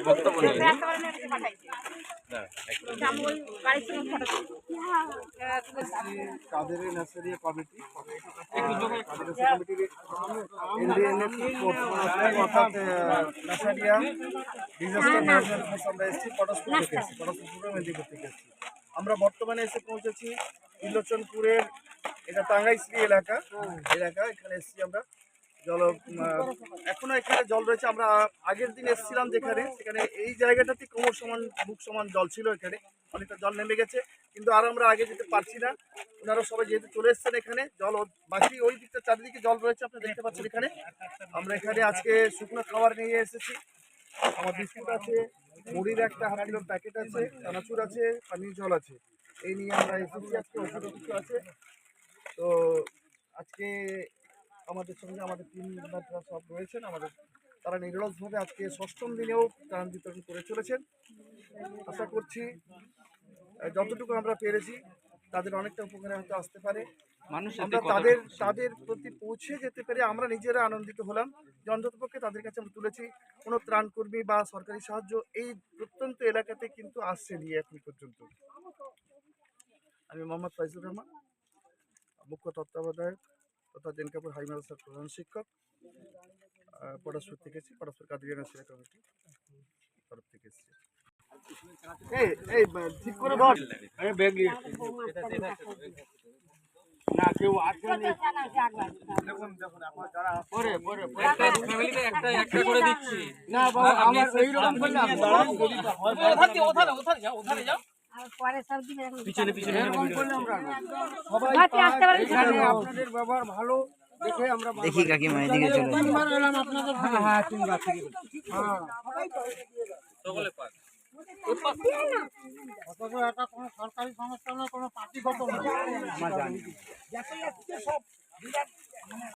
বক্তব্য নেই। Qadri nursery committee অর্থাৎ নার্সারিয়া ডিজাস্টার ম্যানেজমেন্ট ফোর্স আমরা এসেছি পটাশপুর থেকে এসেছি, পটাশপুর পূর্ব মেদিনীপুর থেকে এসেছি। আমরা বর্তমানে এসে পৌঁছেছি ত্রিলোচনপুরের, এটা টাঙ্গাইশ্রী এলাকা, এখানে এসেছি আমরা। এখনো এখানে জল রয়েছে। আমরা আগের দিন এসেছিলাম যেখানে, সেখানে এই জায়গাটাতে কোমর সমান বুক সমান জল ছিল, এখানে অনেকটা জল নেমে গেছে, কিন্তু আর আমরা আগে যেতে পারছি না। ওনারা সবাই যেহেতু চলে এসছেন এখানে, জল বাকি ওই দিকটা চারিদিকে জল রয়েছে, আপনি দেখতে পাচ্ছেন। এখানে আমরা এখানে আজকে শুকনো খাবার নিয়ে এসেছি। আমার বিস্কুট আছে, মুড়ির একটা হাফ কিলোর প্যাকেট আছে, চানাচুর আছে, পানীয় জল আছে, এই নিয়ে আমরা এসেছি। আজকে ওষুধ কিছু আছে। তো আজকে আমাদের সঙ্গে আমাদের টিম মেম্বাররা সব রয়েছেন, তারা নিরলসভাবে আজকে ষষ্ঠম দিনেও ত্রাণ বিতরণ করে চলেছেন। আশা করছি যতটুকু আমরা পেরেছি তাদের অনেকটা উপকারে হয়তো আসতে পারে। আমরা তাদের প্রতি পৌঁছে যেতে পেরে আমরা নিজেরা আনন্দিত হলাম যে অন্ততপক্ষে তাদের কাছে আমরা তুলেছি। কোনো ত্রাণকর্মী বা সরকারি সাহায্য এই প্রত্যন্ত এলাকাতে কিন্তু আসছে নিয়ে এখন পর্যন্ত। আমি মোহাম্মদ ফাইজুর রহমান, মুখ্য তত্ত্বাবধায়ক তথা জেনকাপুর হাই মাদ্রাসার প্রধান শিক্ষক, পটাশপুর থেকে এসেছি, পটাশপুর কাদেরিয়া নার্সারি কমিটি তরফ থেকে এসেছি। ঠিক করে ধর না, কেউ আসবে না বাবা, আমার এইরকম করলাম আপনাদের ব্যবহার ভালো দেখে আমরা দেখি কাকিমা এদিকে চলে অথচ এটা কোনো সরকারি সংস্থা নয়, কোনো পার্টিগত নয়।